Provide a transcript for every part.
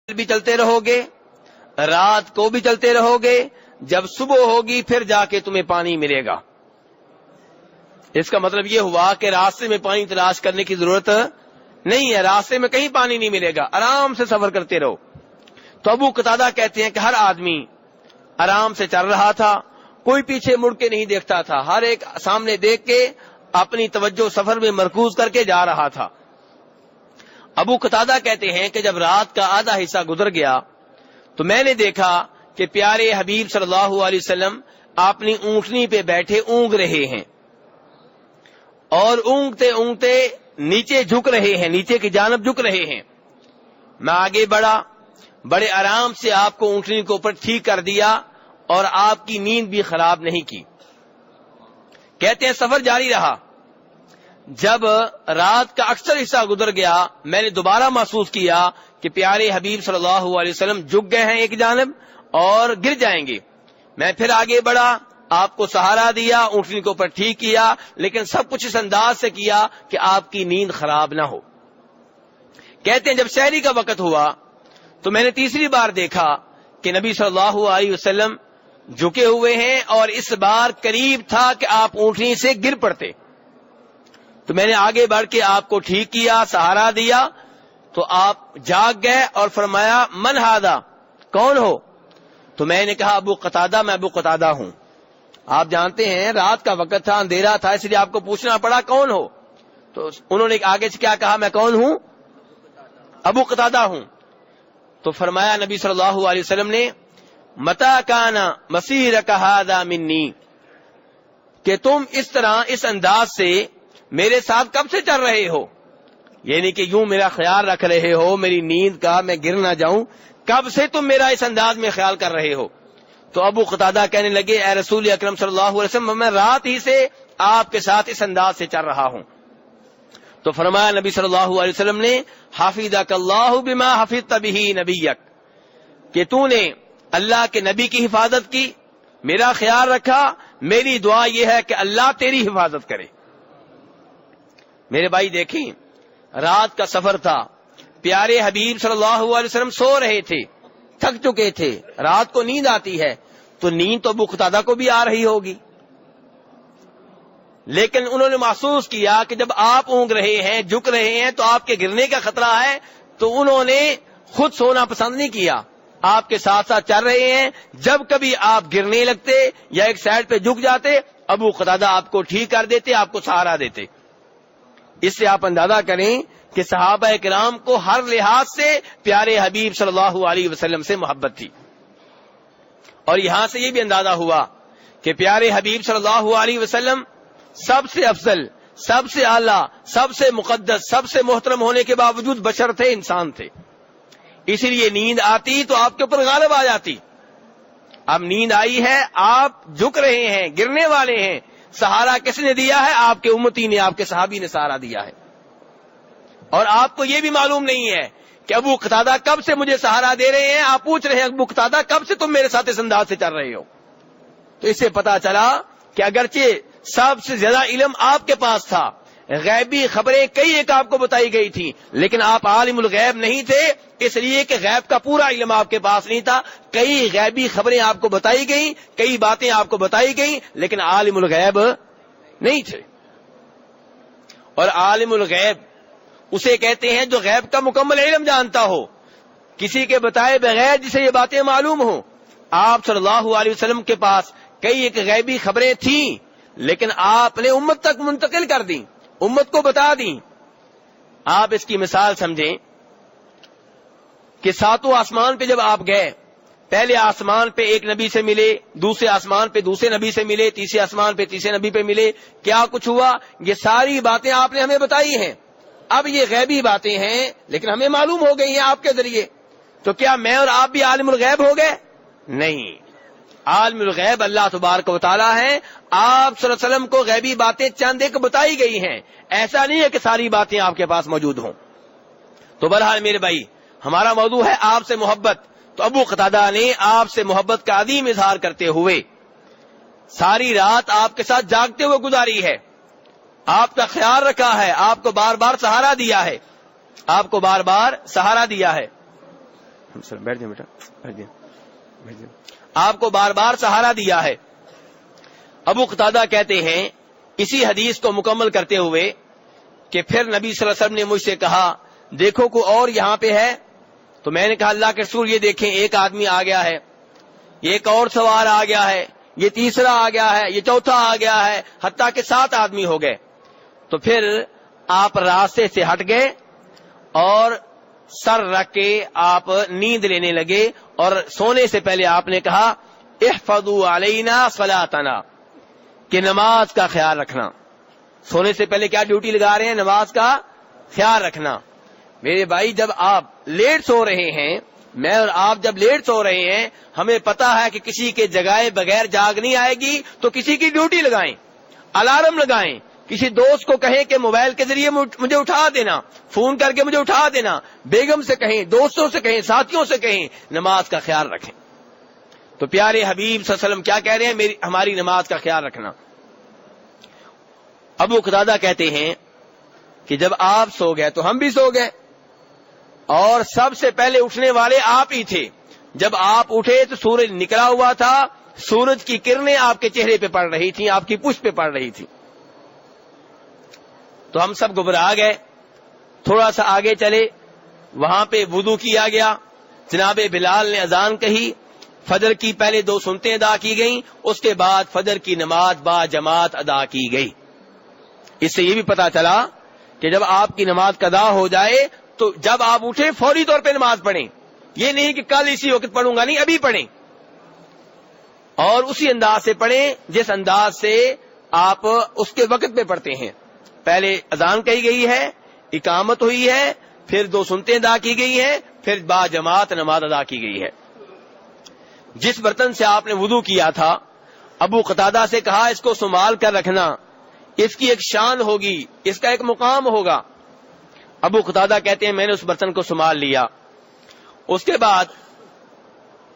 بھی چلتے رہو گے، رات کو بھی چلتے رہو گے، جب صبح ہوگی پھر جا کے تمہیں پانی ملے گا۔ اس کا مطلب یہ ہوا کہ راستے میں پانی تلاش کرنے کی ضرورت نہیں ہے، راستے میں کہیں پانی نہیں ملے گا، آرام سے سفر کرتے رہو۔ تو ابو قتادہ کہتے ہیں کہ ہر آدمی آرام سے چل رہا تھا، کوئی پیچھے مڑ کے نہیں دیکھتا تھا، ہر ایک سامنے دیکھ کے اپنی توجہ سفر میں مرکوز کر کے جا رہا تھا۔ ابو قتادہ کہتے ہیں کہ جب رات کا آدھا حصہ گزر گیا تو میں نے دیکھا کہ پیارے حبیب صلی اللہ علیہ وسلم اپنی اونٹنی پہ بیٹھے اونگ رہے ہیں، اور اونگتے اونگتے نیچے جھک رہے ہیں، نیچے کی جانب جھک رہے ہیں۔ میں آگے بڑھا، بڑے آرام سے آپ کو اونٹنی کے اوپر ٹھیک کر دیا اور آپ کی نیند بھی خراب نہیں کی۔ کہتے ہیں سفر جاری رہا، جب رات کا اکثر حصہ گزر گیا میں نے دوبارہ محسوس کیا کہ پیارے حبیب صلی اللہ علیہ وسلم جھک گئے ہیں ایک جانب اور گر جائیں گے۔ میں پھر آگے بڑھا، آپ کو سہارا دیا، اونٹنی کے اوپر ٹھیک کیا، لیکن سب کچھ اس انداز سے کیا کہ آپ کی نیند خراب نہ ہو۔ کہتے ہیں جب سحری کا وقت ہوا تو میں نے تیسری بار دیکھا کہ نبی صلی اللہ علیہ وسلم جھکے ہوئے ہیں، اور اس بار قریب تھا کہ آپ اونٹنی سے گر پڑتے۔ تو میں نے آگے بڑھ کے آپ کو ٹھیک کیا، سہارا دیا، تو آپ جاگ گئے اور فرمایا من ہادا، کون ہو؟ تو میں نے کہا ابو قتادہ، میں ابو قتادہ ہوں۔ آپ جانتے ہیں رات کا وقت تھا، اندھیرا تھا، اس لیے آپ کو پوچھنا پڑا کون ہو؟ تو انہوں نے آگے سے کیا کہا، میں کون ہوں؟ ابو قتادہ ہوں۔ تو فرمایا نبی صلی اللہ علیہ وسلم نے متا کانا مسیرک ھذا منی، کہ تم اس طرح اس انداز سے میرے ساتھ کب سے چل رہے ہو؟ یعنی کہ یوں میرا خیال رکھ رہے ہو میری نیند کا، میں گر نہ جاؤں، کب سے تم میرا اس انداز میں خیال کر رہے ہو؟ تو ابو قتادہ کہنے لگے اے رسول اکرم صلی اللہ علیہ وسلم، میں رات ہی سے آپ کے ساتھ اس انداز سے چل رہا ہوں۔ تو فرمایا نبی صلی اللہ علیہ وسلم نے حفظک اللہ بما حفظت بہ نبیک، کہ تو نے اللہ کے نبی کی حفاظت کی، میرا خیال رکھا، میری دعا یہ ہے کہ اللہ تیری حفاظت کرے۔ میرے بھائی دیکھیں، رات کا سفر تھا، پیارے حبیب صلی اللہ علیہ وسلم سو رہے تھے، تھک چکے تھے، رات کو نیند آتی ہے تو نیند تو ابو قتادہ کو بھی آ رہی ہوگی، لیکن انہوں نے محسوس کیا کہ جب آپ اونگ رہے ہیں، جھک رہے ہیں، تو آپ کے گرنے کا خطرہ ہے، تو انہوں نے خود سونا پسند نہیں کیا، آپ کے ساتھ ساتھ چل رہے ہیں۔ جب کبھی آپ گرنے لگتے یا ایک سائڈ پہ جھک جاتے، ابو قتادہ آپ کو ٹھیک کر دیتے، آپ کو سہارا دیتے۔ اس سے آپ اندازہ کریں کہ صحابہ کرام کو ہر لحاظ سے پیارے حبیب صلی اللہ علیہ وسلم سے محبت تھی، اور یہاں سے یہ بھی اندازہ ہوا کہ پیارے حبیب صلی اللہ علیہ وسلم سب سے افضل، سب سے اعلیٰ، سب سے مقدس، سب سے محترم ہونے کے باوجود بشر تھے، انسان تھے، اسی لیے نیند آتی تو آپ کے اوپر غالب آ جاتی۔ اب نیند آئی ہے، آپ جھک رہے ہیں، گرنے والے ہیں، سہارا کس نے دیا ہے؟ آپ کے امتی نے، آپ کے صحابی نے سہارا دیا ہے، اور آپ کو یہ بھی معلوم نہیں ہے کہ ابو قتادہ کب سے مجھے سہارا دے رہے ہیں۔ آپ پوچھ رہے ہیں ابو قتادہ کب سے تم میرے ساتھ اس انداز سے چل رہے ہو؟ تو اس سے پتا چلا کہ اگرچہ سب سے زیادہ علم آپ کے پاس تھا، غیبی خبریں کئی ایک آپ کو بتائی گئی تھی، لیکن آپ عالم الغیب نہیں تھے، اس لیے کہ غیب کا پورا علم آپ کے پاس نہیں تھا۔ کئی غیبی خبریں آپ کو بتائی گئیں، کئی باتیں آپ کو بتائی گئیں، لیکن عالم الغیب نہیں تھے۔ اور عالم الغیب اسے کہتے ہیں جو غیب کا مکمل علم جانتا ہو، کسی کے بتائے بغیر جسے یہ باتیں معلوم ہوں۔ آپ صلی اللہ علیہ وسلم کے پاس کئی ایک غیبی خبریں تھیں، لیکن آپ نے امت تک منتقل کر دیں، امت کو بتا دیں۔ آپ اس کی مثال سمجھیں کہ ساتوں آسمان پہ جب آپ گئے، پہلے آسمان پہ ایک نبی سے ملے، دوسرے آسمان پہ دوسرے نبی سے ملے، تیسرے آسمان پہ تیسرے نبی پہ ملے، کیا کچھ ہوا؟ یہ ساری باتیں آپ نے ہمیں بتائی ہیں۔ اب یہ غیبی باتیں ہیں لیکن ہمیں معلوم ہو گئی ہیں آپ کے ذریعے، تو کیا میں اور آپ بھی عالم الغیب ہو گئے؟ نہیں، عالم الغیب اللہ تبارک و تعالی ہے۔ آپ صلی اللہ علیہ وسلم کو غیبی باتیں چند ایک بتائی گئی ہیں، ایسا نہیں ہے کہ ساری باتیں آپ کے پاس موجود ہوں۔ تو بہرحال میرے بھائی، ہمارا موضوع ہے آپ سے محبت۔ تو ابو قتادہ نے آپ سے محبت کا عظیم اظہار کرتے ہوئے ساری رات آپ کے ساتھ جاگتے ہوئے گزاری ہے، آپ کا خیال رکھا ہے، آپ کو بار بار سہارا دیا ہے، آپ کو بار بار سہارا دیا ہے۔ بیٹھ جائیں بیٹا، بیٹھ جائیں، بیٹھ جائیں. آپ کو بار بار سہارا دیا ہے. ابو قتادہ کہتے ہیں اسی حدیث کو مکمل کرتے ہوئے کہ پھر نبی صلی اللہ علیہ وسلم نے مجھ سے کہا دیکھو کوئی اور یہاں پہ ہے. تو میں نے کہا اللہ کے رسول یہ دیکھیں ایک آدمی آ گیا ہے، یہ ایک اور سوار آ گیا ہے، یہ تیسرا آ گیا ہے، یہ چوتھا آ گیا ہے، حتیٰ کہ 7 آدمی ہو گئے. تو پھر آپ راستے سے ہٹ گئے اور سر رکھ کے آپ نیند لینے لگے، اور سونے سے پہلے آپ نے کہا احفظوا علینا صلاتنا، کہ نماز کا خیال رکھنا. سونے سے پہلے کیا ڈیوٹی لگا رہے ہیں؟ نماز کا خیال رکھنا. میرے بھائی جب آپ لیٹ سو رہے ہیں، میں اور آپ جب لیٹ سو رہے ہیں، ہمیں پتا ہے کہ کسی کے جگائے بغیر جاگ نہیں آئے گی، تو کسی کی ڈیوٹی لگائیں، الارم لگائیں، کسی دوست کو کہیں کہ موبائل کے ذریعے مجھے اٹھا دینا، فون کر کے مجھے اٹھا دینا، بیگم سے کہیں، دوستوں سے کہیں، ساتھیوں سے کہیں، نماز کا خیال رکھیں. تو پیارے حبیب صلی اللہ علیہ وسلم کیا کہہ رہے ہیں؟ ہماری نماز کا خیال رکھنا. ابو قتادہ کہتے ہیں کہ جب آپ سو گئے تو ہم بھی سو گئے، اور سب سے پہلے اٹھنے والے آپ ہی تھے. جب آپ اٹھے تو سورج نکلا ہوا تھا، سورج کی کرنیں آپ کے چہرے پہ پڑ رہی تھیں، آپ کی پشت پہ پڑ رہی تھی. تو ہم سب گھبرا گئے. تھوڑا سا آگے چلے، وہاں پہ وضو کیا گیا، جناب بلال نے اذان کہی، فجر کی پہلے 2 سنتیں ادا کی گئیں، اس کے بعد فجر کی نماز با جماعت ادا کی گئی. اس سے یہ بھی پتا چلا کہ جب آپ کی نماز قضا ہو جائے تو جب آپ اٹھیں فوری طور پہ نماز پڑھیں. یہ نہیں کہ کل اسی وقت پڑھوں گا، نہیں، ابھی پڑھیں، اور اسی انداز سے پڑھیں جس انداز سے آپ اس کے وقت پہ پڑھتے ہیں. پہلے اذان کہی گئی ہے، اقامت ہوئی ہے، پھر 2 سنتیں ادا کی گئی ہیں، پھر با جماعت نماز ادا کی گئی ہے. جس برتن سے آپ نے وضو کیا تھا، ابو قتادہ سے کہا اس کو سنبھال کر رکھنا، اس کی ایک شان ہوگی، اس کا ایک مقام ہوگا. ابو قتادہ کہتے ہیں میں نے اس برتن کو سنبھال لیا. اس کے بعد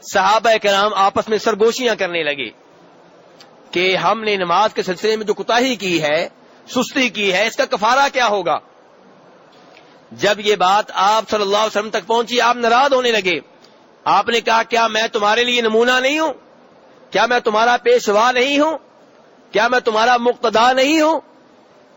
صحابہ کرام آپس میں سرگوشیاں کرنے لگے کہ ہم نے نماز کے سلسلے میں جو کوتاہی کی ہے، سستی کی ہے، اس کا کفارہ کیا ہوگا. جب یہ بات آپ صلی اللہ علیہ وسلم تک پہنچی، آپ ناراض ہونے لگے. آپ نے کہا کیا میں تمہارے لیے نمونہ نہیں ہوں؟ کیا میں تمہارا پیشوا نہیں ہوں؟ کیا میں تمہارا مقتدا نہیں ہوں؟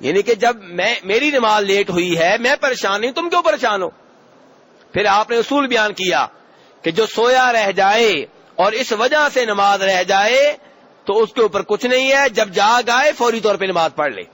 یعنی کہ جب میری نماز لیٹ ہوئی ہے، میں پریشان نہیں، تم کیوں پریشان ہو؟ پھر آپ نے اصول بیان کیا کہ جو سویا رہ جائے اور اس وجہ سے نماز رہ جائے تو اس کے اوپر کچھ نہیں ہے، جب جاگ آئے فوری طور پہ نماز پڑھ لے.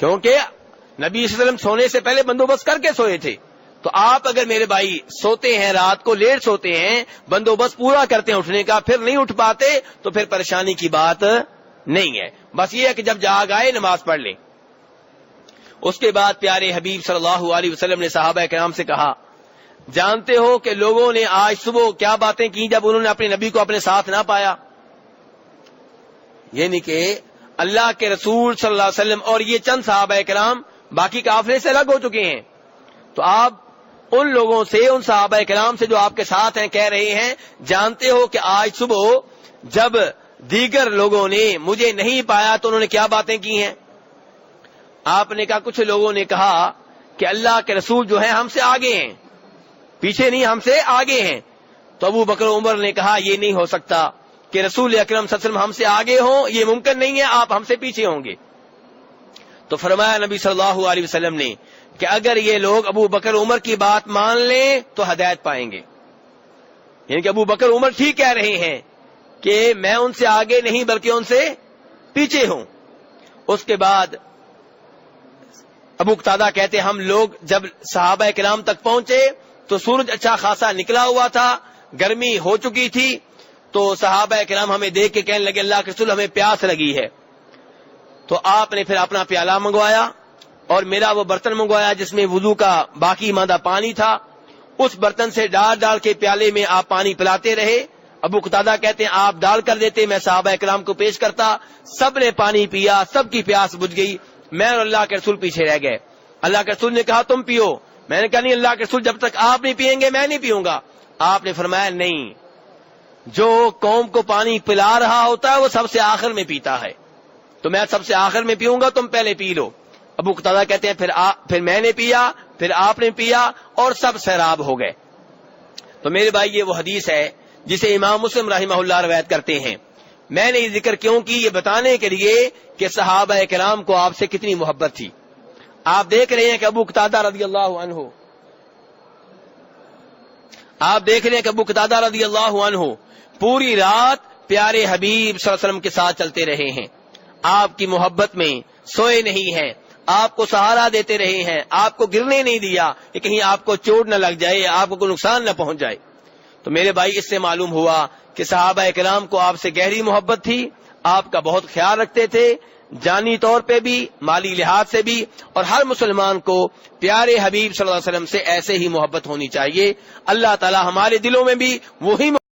کیونکہ نبی صلی اللہ علیہ وسلم سونے سے پہلے بندوبست کر کے سوئے تھے. تو آپ اگر میرے بھائی سوتے ہیں، رات کو لیٹ سوتے ہیں، بندوبست پورا کرتے ہیں اٹھنے کا، پھر نہیں اٹھ پاتے تو پھر پریشانی کی بات نہیں ہے. بس یہ ہے کہ جب جاگ آئے نماز پڑھ لیں. اس کے بعد پیارے حبیب صلی اللہ علیہ وسلم نے صحابہ کرام سے کہا جانتے ہو کہ لوگوں نے آج صبح کیا باتیں کی جب انہوں نے اپنے نبی کو اپنے ساتھ نہ پایا؟ یعنی کہ اللہ کے رسول صلی اللہ علیہ وسلم اور یہ چند صحابہ کرام باقی قافلے سے الگ ہو چکے ہیں. تو آپ ان لوگوں سے، ان صحابہ کرام سے جو آپ کے ساتھ ہیں، کہہ رہے ہیں جانتے ہو کہ آج صبح جب دیگر لوگوں نے مجھے نہیں پایا تو انہوں نے کیا باتیں کی ہیں؟ آپ نے کہا کچھ لوگوں نے کہا کہ اللہ کے رسول جو ہیں ہم سے آگے ہیں، پیچھے نہیں، ہم سے آگے ہیں. تو ابو بکر عمر نے کہا یہ نہیں ہو سکتا کہ رسول اکرم صلی اللہ علیہ وسلم ہم سے آگے ہوں، یہ ممکن نہیں ہے، آپ ہم سے پیچھے ہوں گے. تو فرمایا نبی صلی اللہ علیہ وسلم نے کہ اگر یہ لوگ ابو بکر عمر کی بات مان لیں تو ہدایت پائیں گے. یعنی کہ ابو بکر عمر ٹھیک کہہ رہے ہیں کہ میں ان سے آگے نہیں بلکہ ان سے پیچھے ہوں. اس کے بعد ابو قتادہ کہتے ہم لوگ جب صحابہ کرام تک پہنچے تو سورج اچھا خاصا نکلا ہوا تھا، گرمی ہو چکی تھی. تو صحابہ کرام ہمیں دیکھ کے کہنے لگے اللہ کے رسول ہمیں پیاس لگی ہے. تو آپ نے پھر اپنا پیالہ منگوایا اور میرا وہ برتن منگوایا جس میں وضو کا باقی ماندہ پانی تھا. اس برتن سے ڈال ڈال کے پیالے میں آپ پانی پلاتے رہے. ابو قتادہ کہتے ہیں آپ ڈال کر دیتے، میں صحابہ کرام کو پیش کرتا، سب نے پانی پیا، سب کی پیاس بجھ گئی. میں اور اللہ کے رسول پیچھے رہ گئے. اللہ کے رسول نے کہا تم پیو. میں نے کہا نہیں اللہ کے رسول جب تک آپ نہیں پیئیں گے میں نہیں پیوں گا. آپ نے فرمایا نہیں، جو قوم کو پانی پلا رہا ہوتا ہے وہ سب سے آخر میں پیتا ہے، تو میں سب سے آخر میں پیوں گا، تم پہلے پی لو. ابو قتادہ کہتے ہیں پھر میں نے پیا، پھر آپ نے پیا اور سب سیراب ہو گئے. تو میرے بھائی یہ وہ حدیث ہے جسے امام مسلم رحمہ اللہ روایت کرتے ہیں. میں نے یہ ذکر کیوں کی؟ یہ بتانے کے لیے کہ صحابہ کرام کو آپ سے کتنی محبت تھی. آپ دیکھ رہے ہیں کہ ابو قتادہ رضی اللہ عنہ پوری رات پیارے حبیب صلی اللہ علیہ وسلم کے ساتھ چلتے رہے ہیں. آپ کی محبت میں سوئے نہیں ہیں, آپ کو سہارا دیتے رہے ہیں, آپ کو گرنے نہیں دیا کہ کہیں آپ کو چوٹ نہ لگ جائے, آپ کو کوئی نقصان نہ پہنچ جائے. تو میرے بھائی اس سے معلوم ہوا کہ صحابہ کرام کو آپ سے گہری محبت تھی, آپ کا بہت خیال رکھتے تھے, جانی طور پہ بھی, مالی لحاظ سے بھی. اور ہر مسلمان کو پیارے حبیب صلی اللہ علیہ وسلم سے ایسے ہی محبت ہونی چاہیے. اللہ تعالی ہمارے دلوں میں بھی وہی